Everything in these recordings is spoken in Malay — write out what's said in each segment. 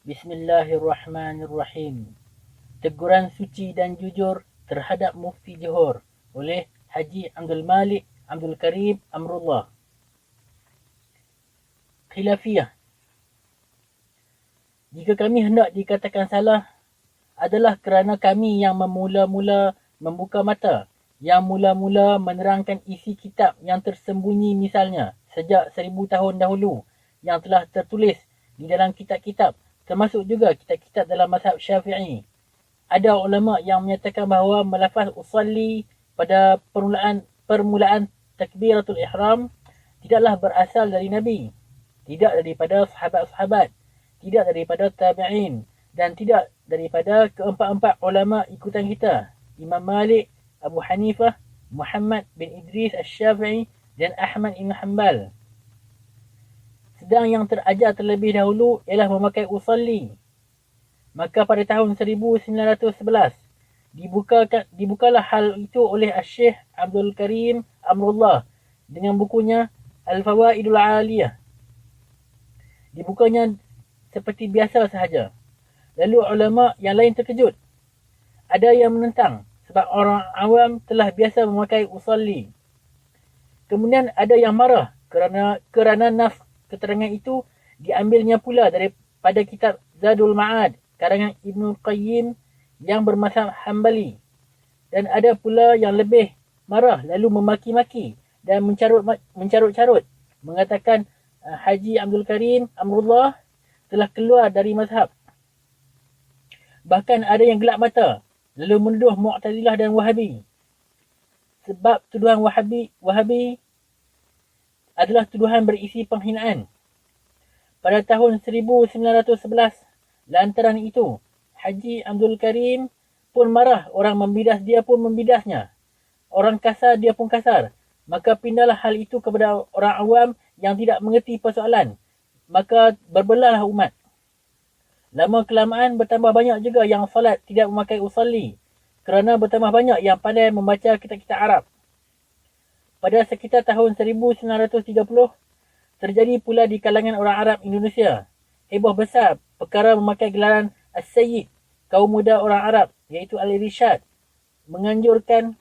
Bismillahirrahmanirrahim. Teguran suci dan jujur terhadap Mufti Johor oleh Haji Abdul Malik Abdul Karim Amrullah. Khilafiyah. Jika kami hendak dikatakan salah, adalah kerana kami yang memula-mula membuka mata, yang mula-mula menerangkan isi kitab yang tersembunyi misalnya sejak 1000 tahun dahulu yang telah tertulis di dalam kitab-kitab, termasuk juga kitab-kitab dalam mazhab Syafi'i. Ada ulama yang menyatakan bahawa melafaz usalli pada permulaan takbiratul ihram tidaklah berasal dari Nabi, tidak daripada sahabat-sahabat, tidak daripada tabi'in, dan tidak daripada keempat-empat ulama ikutan kita, Imam Malik, Abu Hanifah, Muhammad bin Idris Asy-Syafi'i dan Ahmad bin Hanbal. Sedang yang terajar terlebih dahulu ialah memakai usalli. Maka pada tahun 1911 dibukalah hal itu oleh Syekh Abdul Karim Amrullah dengan bukunya Al-Fawaidul Aliyah. Dibukanya seperti biasa sahaja. Lalu ulama yang lain terkejut. Ada yang menentang sebab orang awam telah biasa memakai usalli. Kemudian ada yang marah kerana nas keterangan itu diambilnya pula daripada kitab Zadul Ma'ad karangan Ibnu Qayyim yang bermazhab Hambali. Dan ada pula yang lebih marah lalu memaki-maki dan mencarut-carut mengatakan Haji Abdul Karim Amrullah telah keluar dari mazhab. Bahkan ada yang gelap mata lalu menuduh Mu'tazilah dan Wahabi. Sebab tuduhan Wahabi adalah tuduhan berisi penghinaan. Pada tahun 1911, lantaran itu, Haji Abdul Karim pun marah. Orang membidas dia pun membidasnya. Orang kasar dia pun kasar. Maka pindahlah hal itu kepada orang awam yang tidak mengerti persoalan. Maka berbelahlah umat. Lama-kelamaan bertambah banyak juga yang salat tidak memakai usalli. Kerana bertambah banyak yang pandai membaca kitab-kitab Arab. Pada sekitar tahun 1930, terjadi pula di kalangan orang Arab Indonesia heboh besar perkara memakai gelaran As-Sayyid, kaum muda orang Arab, iaitu Al-Irsyad, menganjurkan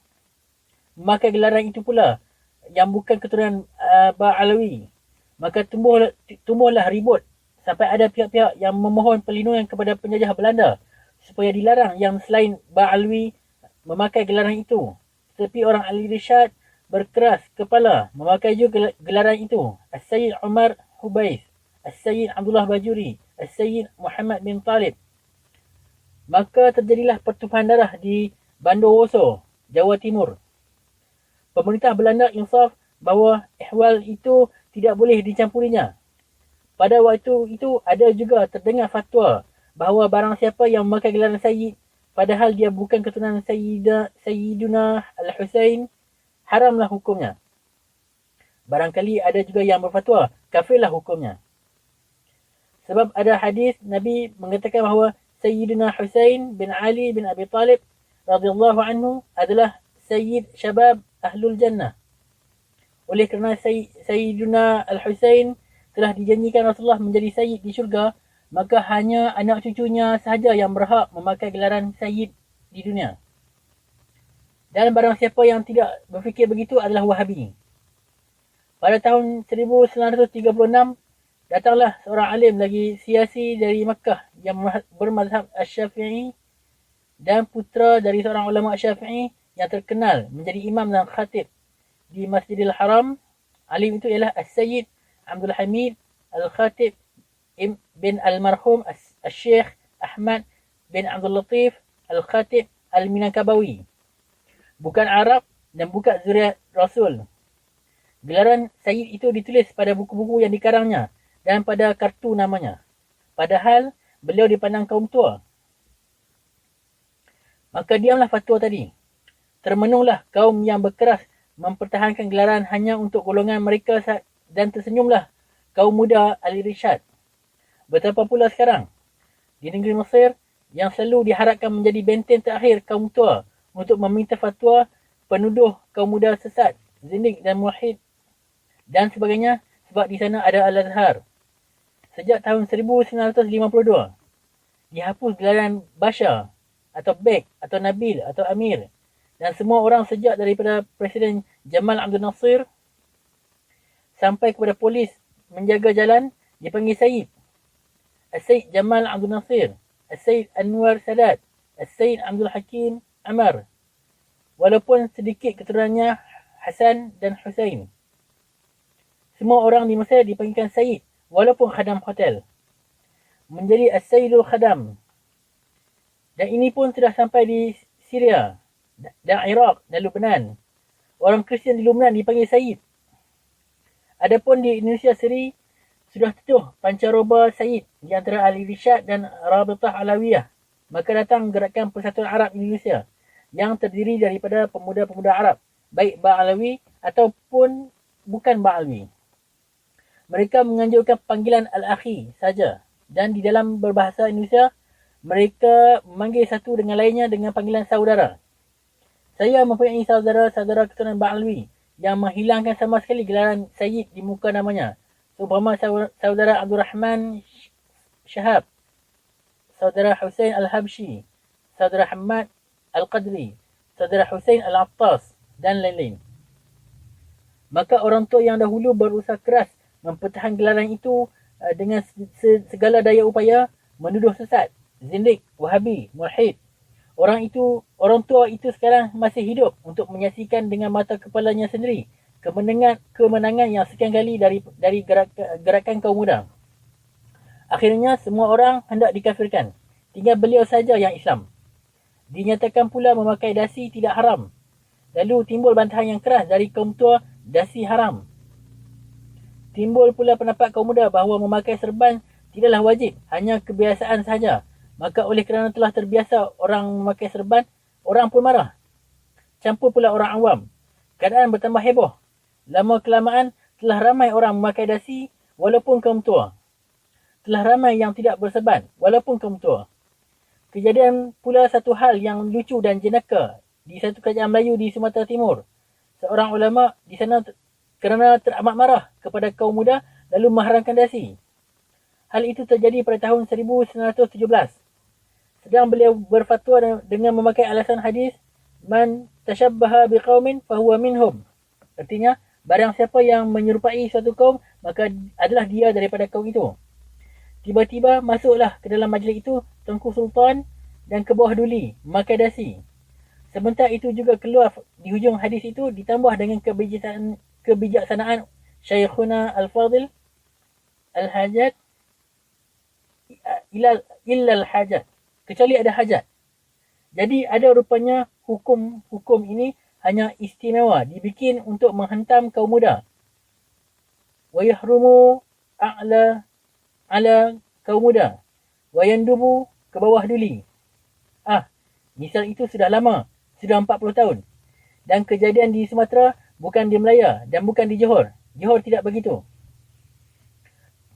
memakai gelaran itu pula, yang bukan keturunan Ba'alawi. Maka tumbuhlah ribut, sampai ada pihak-pihak yang memohon perlindungan kepada penjajah Belanda, supaya dilarang yang selain Ba'alawi memakai gelaran itu. Tetapi orang Al-Irsyad berkeras kepala memakai juga gelaran itu. As-Sayyid Umar Hubais, As-Sayyid Abdullah Bajuri, As-Sayyid Muhammad bin Talib. Maka terjadilah pertumpahan darah di Bondowoso, Jawa Timur. Pemerintah Belanda insaf bahawa ihwal itu tidak boleh dicampurinya. Pada waktu itu ada juga terdengar fatwa bahawa barang siapa yang memakai gelaran Sayyid padahal dia bukan keturunan Sayyiduna Al-Husain, haramlah hukumnya. Barangkali ada juga yang berfatwa kafirlah hukumnya. Sebab ada hadis Nabi mengatakan bahawa Sayyidina Husain bin Ali bin Abi Talib radhiyallahu anhu adalah Sayyid Syabab Ahlul Jannah. Oleh kerana Sayyidina Al-Husain telah dijanjikan Rasulullah menjadi Sayyid di syurga, maka hanya anak cucunya sahaja yang berhak memakai gelaran Sayyid di dunia. Dan barang siapa yang tidak berfikir begitu adalah Wahabi. Pada tahun 1936, datanglah seorang alim lagi siasi dari Makkah yang bermazhab Asy-Syafi'i dan putera dari seorang ulama Syafi'i yang terkenal menjadi imam dan khatib di Masjidil Haram. Alim itu ialah As-Sayyid Abdul Hamid Al-Khatib bin Al-Marhum Al-Syekh Ahmad bin Abdul Latif Al-Khatib Al-Minangkabawi. Bukan Arab dan bukan zuriat Rasul. Gelaran Sayyid itu ditulis pada buku-buku yang dikarangnya dan pada kartu namanya. Padahal beliau dipandang kaum tua. Maka diamlah fatwa tadi. Termenunglah kaum yang berkeras mempertahankan gelaran hanya untuk golongan mereka dan tersenyumlah kaum muda Al-Irsyad. Betapa pula sekarang di negeri Mesir yang selalu diharapkan menjadi benteng terakhir kaum tua untuk meminta fatwa, penuduh kaum muda sesat, zindik dan muwahhid dan sebagainya, sebab di sana ada Al-Azhar. Sejak tahun 1952, dihapus gelaran Bashar atau Bek atau Nabil atau Amir, dan semua orang sejak daripada Presiden Jamal Abdul Nasir sampai kepada polis menjaga jalan dipanggil Sayyid. As-Sayyid Jamal Abdul Nasir, As-Sayyid Anwar Sadat, As-Sayyid Abdul Hakim Amar, walaupun sedikit keturunannya Hasan dan Husain. Semua orang di Mesir dipanggilkan Sayyid walaupun khadam hotel. Menjadi As-Sayyidul Khadam. Dan ini pun sudah sampai di Syria dan Iraq dan Lebanon. Orang Kristian di Lebanon dipanggil Sayyid. Adapun di Indonesia sendiri sudah tetuh pancaroba Sayyid di antara Ahli Rishad dan Rabitah Alawiyah. Maka datang gerakan Persatuan Arab Indonesia yang terdiri daripada pemuda-pemuda Arab, baik Ba'alawi ataupun bukan Ba'alawi. Mereka menganjurkan panggilan Al-Akhi saja, dan di dalam berbahasa Indonesia mereka memanggil satu dengan lainnya dengan panggilan saudara. Saya mempunyai saudara-saudara keturunan Ba'alawi yang menghilangkan sama sekali gelaran Sayyid di muka namanya. Seumpama saudara Abdul Rahman Shahab, saudara Husain Al-Habshi, saudara Hamad Al-Qadri, saudara Husain Al-Attas dan lain-lain. Maka orang tua yang dahulu berusaha keras mempertahankan gelaran itu dengan segala daya upaya, menuduh sesat, zindik, wahabi, mulhid. Orang tua itu sekarang masih hidup untuk menyaksikan dengan mata kepalanya sendiri kemenangan yang sekian kali dari gerakan kaum muda. Akhirnya semua orang hendak dikafirkan. Tinggal beliau saja yang Islam. Dinyatakan pula memakai dasi tidak haram. Lalu timbul bantahan yang keras dari kaum tua, dasi haram. Timbul pula pendapat kaum muda bahawa memakai serban tidaklah wajib, hanya kebiasaan sahaja. Maka oleh kerana telah terbiasa orang memakai serban, orang pun marah. Campur pula orang awam. Keadaan bertambah heboh. Lama kelamaan telah ramai orang memakai dasi walaupun kaum tua. Telah ramai yang tidak berserban walaupun kaum tua. Kejadian pula satu hal yang lucu dan jenaka di satu kerajaan Melayu di Sumatera Timur. Seorang ulama di sana kerana teramat marah kepada kaum muda lalu mengharamkan dasi. Hal itu terjadi pada tahun 1917. Sedang beliau berfatwa dengan memakai alasan hadis man tashabbaha biqaumin fahuwa minhum. Artinya, barang siapa yang menyerupai suatu kaum maka adalah dia daripada kaum itu. Tiba-tiba masuklah ke dalam majlis itu Tengku Sultan dan ke bawah duli memakai dasi. Sebentar itu juga keluar di hujung hadis itu ditambah dengan kebijaksanaan Syekhuna Al-Fadil Al-Hajat illa al-hajat, kecuali ada hajat. Jadi ada rupanya hukum ini hanya istimewa, dibikin untuk menghentam kaum muda. Wa yahrumu ala kaum muda. Wa yandubu ke bawah duli. Misal itu sudah lama, sudah 40 tahun. Dan kejadian di Sumatera bukan di Melaya dan bukan di Johor. Johor tidak begitu.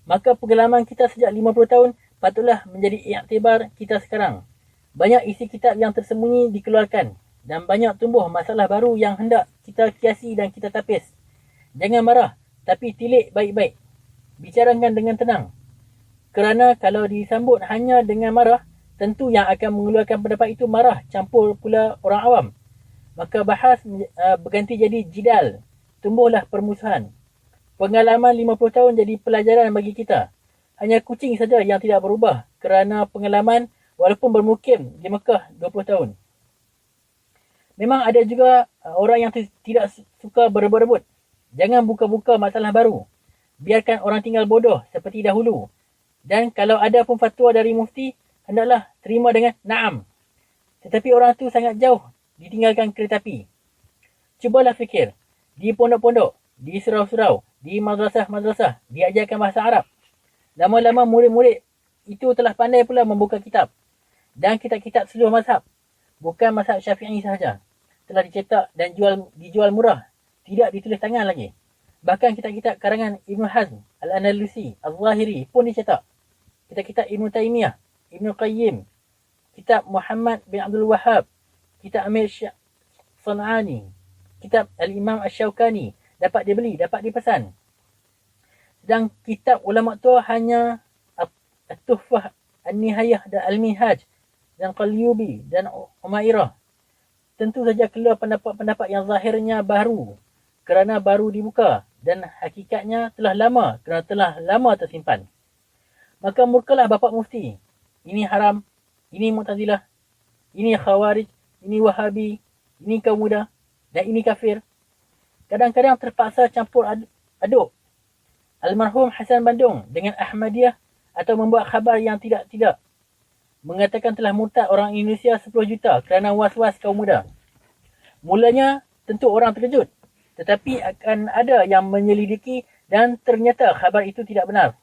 Maka pengalaman kita sejak 50 tahun patutlah menjadi iktibar kita sekarang. Banyak isi kitab yang tersembunyi dikeluarkan dan banyak tumbuh masalah baru yang hendak kita kiasi dan kita tapis. Jangan marah, tapi tilik baik-baik. Bicarakan dengan tenang. Kerana kalau disambut hanya dengan marah, tentu yang akan mengeluarkan pendapat itu marah, campur pula orang awam. Maka bahas berganti jadi jidal. Tumbuhlah permusuhan. Pengalaman 50 tahun jadi pelajaran bagi kita. Hanya kucing saja yang tidak berubah kerana pengalaman walaupun bermukim di Mekah 20 tahun. Memang ada juga orang yang tidak suka berebut-rebut. Jangan buka-buka masalah baru. Biarkan orang tinggal bodoh seperti dahulu. Dan kalau ada pun fatwa dari mufti, hendaklah terima dengan na'am. Tetapi orang tu sangat jauh ditinggalkan kereta api. Cubalah fikir. Di pondok-pondok, di surau-surau, di madrasah-madrasah, diajarkan bahasa Arab. Lama-lama murid-murid itu telah pandai pula membuka kitab. Dan kitab-kitab seluruh mazhab. Bukan mazhab Syafi'i sahaja. Telah dicetak dan dijual murah. Tidak ditulis tangan lagi. Bahkan kitab-kitab karangan Ibn Hazm, Al-Andalusi, Al-Zahiri pun dicetak. Kitab-kitab Ibn Taymiyah, Ibn Qayyim, kitab Muhammad bin Abdul Wahhab, kitab Amir San'ani, kitab Al-Imam Ash-Shawkani dapat dibeli, dapat dipesan. Sedang kitab ulama tua hanya At-Tuhfah An-Nihayah dan Al-Minhaj dan Qalyubi dan Umairah. Tentu saja keluar pendapat-pendapat yang zahirnya baru kerana baru dibuka dan hakikatnya telah lama kerana telah lama tersimpan. Maka murkalah Bapak Mufti. Ini haram, ini Mu'tazilah, ini Khawarij, ini Wahabi, ini kaum muda dan ini kafir. Kadang-kadang terpaksa campur aduk almarhum Hasan Bandung dengan Ahmadiyah atau membuat khabar yang tidak-tidak. Mengatakan telah murtad orang Indonesia 10 juta kerana was-was kaum muda. Mulanya tentu orang terkejut. Tetapi akan ada yang menyelidiki dan ternyata khabar itu tidak benar.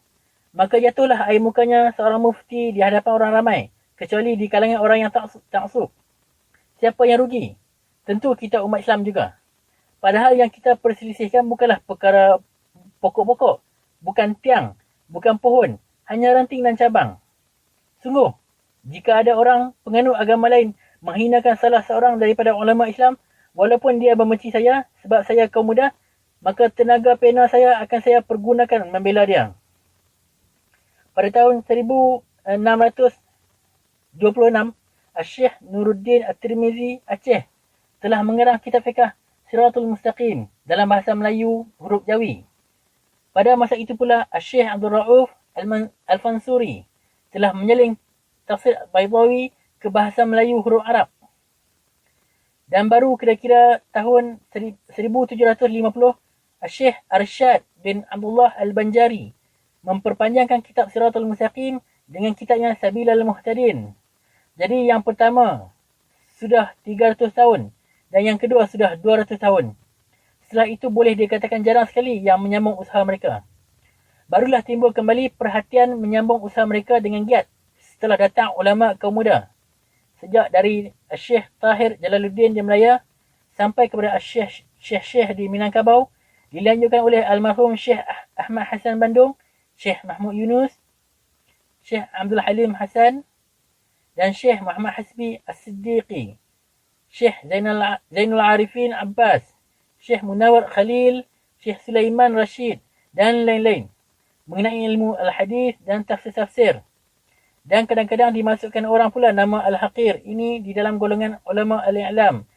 Maka jatuhlah air mukanya seorang mufti di hadapan orang ramai. Kecuali di kalangan orang yang taksub. Siapa yang rugi? Tentu kita umat Islam juga. Padahal yang kita perselisihkan bukanlah perkara pokok-pokok. Bukan tiang, bukan pohon, hanya ranting dan cabang. Sungguh, jika ada orang penganut agama lain menghinakan salah seorang daripada ulama Islam, walaupun dia membenci saya sebab saya kaum muda, maka tenaga pena saya akan saya pergunakan membela dia. Pada tahun 1626, Syekh Nuruddin At-Tirmizi Aceh telah mengarang kitab fiqh Siratul Mustaqim dalam bahasa Melayu huruf Jawi. Pada masa itu pula, Syekh Abdul Rauf Al-Fansuri telah menyeling tafsir Baydawi ke bahasa Melayu huruf Arab. Dan baru kira-kira tahun 1750, Syekh Arsyad bin Abdullah Al-Banjari memperpanjangkan kitab Siratul Mustaqim dengan kitabnya Sabilal Muhtadin. Jadi yang pertama sudah 300 tahun dan yang kedua sudah 200 tahun. Setelah itu boleh dikatakan jarang sekali yang menyambung usaha mereka. Barulah timbul kembali perhatian menyambung usaha mereka dengan giat setelah datang ulama kaum muda. Sejak dari Syekh Tahir Jalaluddin di Melaya sampai kepada Syekh di Minangkabau, dilanjutkan oleh almarhum Syekh Ahmad Hasan Bandung, Syekh Mahmud Yunus, Syekh Abdul Halim Hasan dan Syekh Muhammad Hasbi As-Siddiqi, Syekh Zainul Arifin Abbas, Syekh Munawar Khalil, Syekh Sulaiman Rashid dan lain-lain mengenai ilmu al-hadis dan tafsir-tafsir. Dan kadang-kadang dimasukkan orang pula nama Al-Haqir ini di dalam golongan ulama al-i'lam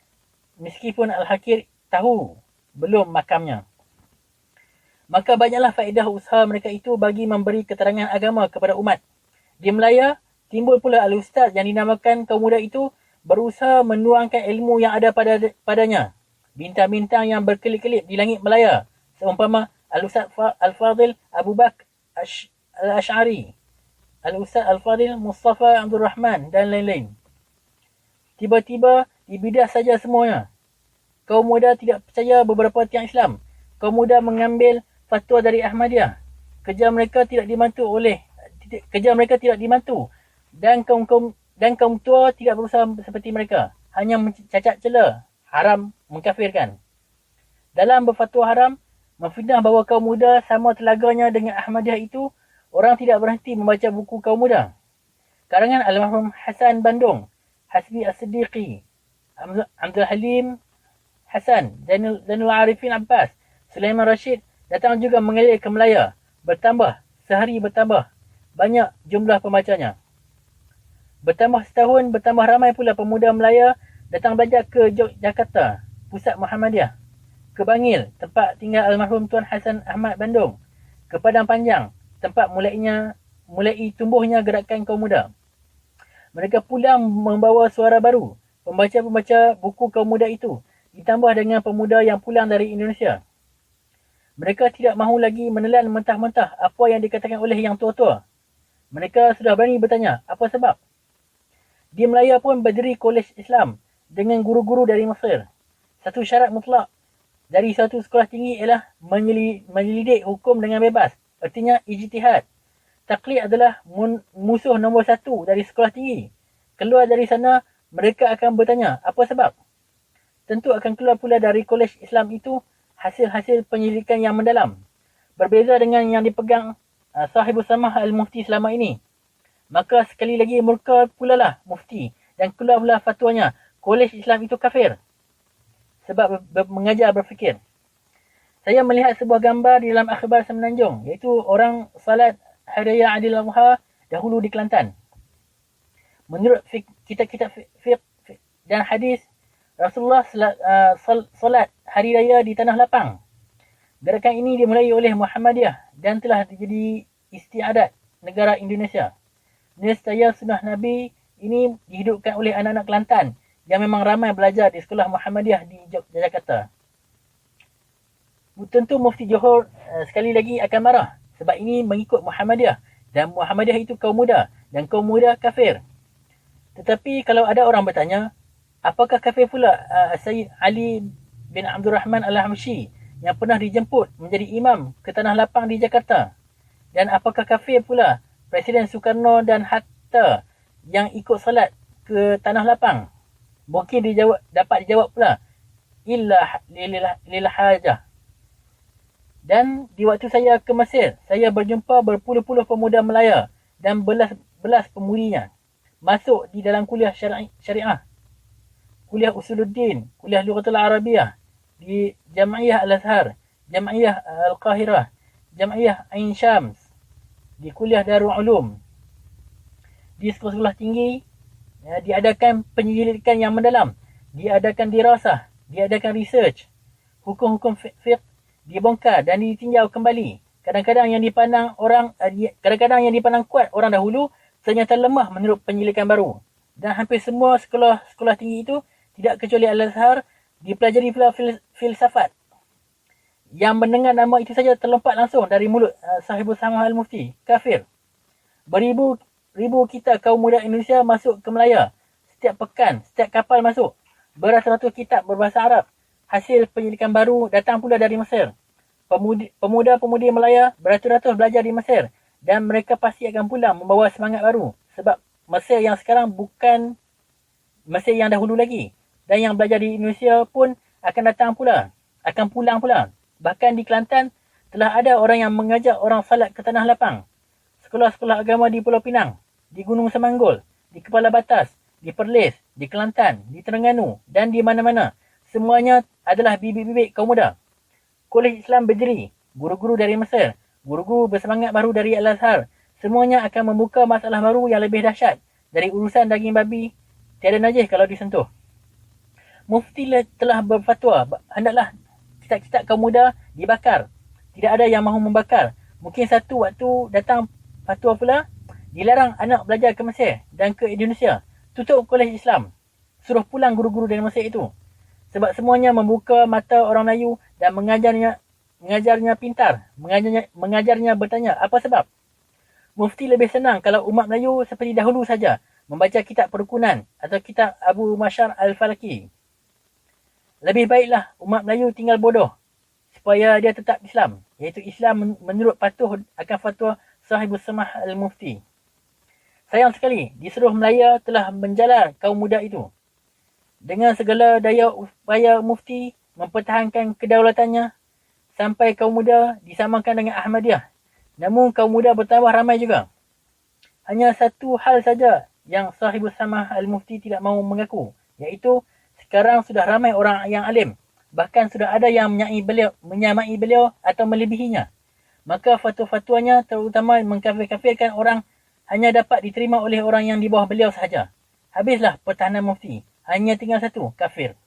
meskipun Al-Haqir tahu belum makamnya. Maka banyaklah faedah usaha mereka itu bagi memberi keterangan agama kepada umat. Di Melaya timbul pula al-ustaz yang dinamakan kaum muda itu berusaha menuangkan ilmu yang ada padanya. Bintang-bintang yang berkelip-kelip di langit Melaya seumpama Al-Ustaz Al-Fadil Abu Bakar Al-Ash'ari, Al-Ustaz Al-Fadil Mustafa Abdul Rahman dan lain-lain. Tiba-tiba dibidah saja semuanya. Kaum muda tidak percaya beberapa tiang Islam. Kaum muda mengambil fatwa dari Ahmadiyah. Kerja mereka tidak dibantu dan kaum tua tidak berusaha seperti mereka. Hanya mencacat cela, haram, mengkafirkan. Dalam berfatwa haram, memfitnah bahawa kaum muda sama telaganya dengan Ahmadiyah itu, orang tidak berhenti membaca buku kaum muda. Karangan almarhum Hasan Bandung, Hasbi As-Siddiqi, Abdul Halim Hasan, Zainul Arifin Abbas, Sulaiman Rashid datang juga mengalir ke Melaya. Sehari bertambah. Banyak jumlah pembacanya. Bertambah setahun, bertambah ramai pula pemuda Melaya datang belajar ke Jakarta, pusat Muhammadiyah. Ke Bangil, tempat tinggal almarhum Tuan Hasan Ahmad Bandung. Ke Padang Panjang, tempat mulai tumbuhnya gerakan kaum muda. Mereka pulang membawa suara baru, pembaca-pembaca buku kaum muda itu, ditambah dengan pemuda yang pulang dari Indonesia. Mereka tidak mahu lagi menelan mentah-mentah apa yang dikatakan oleh yang tua-tua. Mereka sudah berani bertanya, apa sebab? Di Melaya pun berdiri kolej Islam dengan guru-guru dari Mesir. Satu syarat mutlak dari satu sekolah tinggi ialah menyelidik hukum dengan bebas. Artinya ijtihad. Taklid adalah musuh nombor satu dari sekolah tinggi. Keluar dari sana, mereka akan bertanya, apa sebab? Tentu akan keluar pula dari kolej Islam itu hasil-hasil penyelidikan yang mendalam. Berbeza dengan yang dipegang sahibus samah al-mufti selama ini. Maka sekali lagi murka pula lah mufti dan keluar pula fatwanya, kolej Islam itu kafir. Sebab mengajar berfikir. Saya melihat sebuah gambar di dalam akhbar Semenanjung, iaitu orang salat Hari Raya Aidil Adha dahulu di Kelantan. Menurut kitab-kitab fiqh dan hadis, Rasulullah solat hari raya di Tanah Lapang. Gerakan ini dimulai oleh Muhammadiyah dan telah jadi istiadat negara Indonesia. Nescaya sunnah Nabi ini dihidupkan oleh anak-anak Kelantan yang memang ramai belajar di sekolah Muhammadiyah di Jakarta. Tentu Mufti Johor sekali lagi akan marah sebab ini mengikut Muhammadiyah dan Muhammadiyah itu kaum muda dan kaum muda kafir. Tetapi kalau ada orang bertanya, apakah kafir pula Sayyid Ali bin Abdul Rahman Al-Hamshi yang pernah dijemput menjadi imam ke Tanah Lapang di Jakarta? Dan apakah kafir pula Presiden Soekarno dan Hatta yang ikut salat ke Tanah Lapang? Mungkin dapat dijawab pula, illa lil hajah. Dan di waktu saya ke Mesir, saya berjumpa berpuluh-puluh pemuda Melaya dan belas pemudinya masuk di dalam kuliah syariah, kuliah Usuluddin, kuliah Lughatul Arabiyah di Jam'iyah Al-Azhar, Jam'iyah Al-Qahirah, Jam'iyah Ain Syams, di kuliah Darul Ulum. Di sekolah-sekolah tinggi diadakan penyelidikan yang mendalam, diadakan dirasah, diadakan research, hukum-hukum fiqh dibongkar dan ditinjau kembali. Kadang-kadang yang dipandang kuat orang dahulu ternyata lemah menurut penyelidikan baru. Dan hampir semua sekolah tinggi itu, tidak kecuali Al-Azhar, dipelajari pula filsafat. Yang mendengar nama itu saja terlompat langsung dari mulut Sahibul Samah Al-Mufti, kafir. Beribu kita kaum muda Indonesia masuk ke Melaya. Setiap pekan, setiap kapal masuk. Beratus-ratus kitab berbahasa Arab. Hasil penyelidikan baru datang pula dari Mesir. Pemuda-pemudi Melaya beratus-ratus belajar di Mesir. Dan mereka pasti akan pulang membawa semangat baru. Sebab Mesir yang sekarang bukan Mesir yang dahulu lagi. Dan yang belajar di Indonesia pun akan pulang pula. Bahkan di Kelantan telah ada orang yang mengajak orang salat ke Tanah Lapang. Sekolah-sekolah agama di Pulau Pinang, di Gunung Semanggol, di Kepala Batas, di Perlis, di Kelantan, di Terengganu dan di mana-mana. Semuanya adalah bibit-bibit kaum muda. Kolej Islam berdiri, guru-guru dari Mesir, guru-guru bersemangat baru dari Al-Azhar. Semuanya akan membuka masalah baru yang lebih dahsyat dari urusan daging babi. Tiada najis kalau disentuh. Mufti telah berfatwa, hendaklah kitab-kitab kaum muda dibakar. Tidak ada yang mahu membakar. Mungkin satu waktu datang fatwa pula, dilarang anak belajar ke Mesir dan ke Indonesia. Tutup kolej Islam. Suruh pulang guru-guru dari Mesir itu. Sebab semuanya membuka mata orang Melayu dan mengajarnya pintar. Mengajarnya bertanya. Apa sebab? Mufti lebih senang kalau umat Melayu seperti dahulu saja. Membaca kitab Perukunan atau kitab Abu Mashar Al-Falaki. Lebih baiklah umat Melayu tinggal bodoh supaya dia tetap Islam, iaitu Islam menurut patuh akan fatwa Sahibul Samah Al-Mufti. Sayang sekali, di seluruh Melaya telah menjalar kaum muda itu. Dengan segala daya upaya Mufti mempertahankan kedaulatannya sampai kaum muda disamakan dengan Ahmadiyah. Namun kaum muda bertambah ramai juga. Hanya satu hal saja yang Sahibul Samah Al-Mufti tidak mahu mengaku, iaitu sekarang sudah ramai orang yang alim. Bahkan sudah ada yang menyamai beliau atau melebihinya. Maka fatwa-fatwanya terutama mengkafir-kafirkan orang hanya dapat diterima oleh orang yang di bawah beliau sahaja. Habislah pertahanan Mufti. Hanya tinggal satu, kafir.